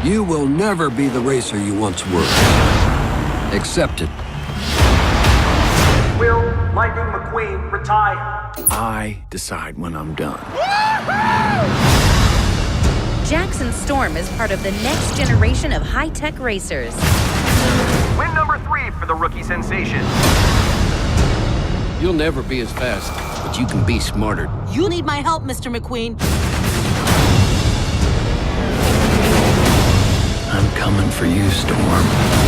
You will never be the racer you once were. Accept it. Will Lightning McQueen retire? I decide when I'm done. Jackson Storm is part of the next generation of high-tech racers. Win number 3 for the rookie sensation. You'll never be as fast, but you can be smarter. You need my help, Mr. McQueen. I'm coming for you, Storm.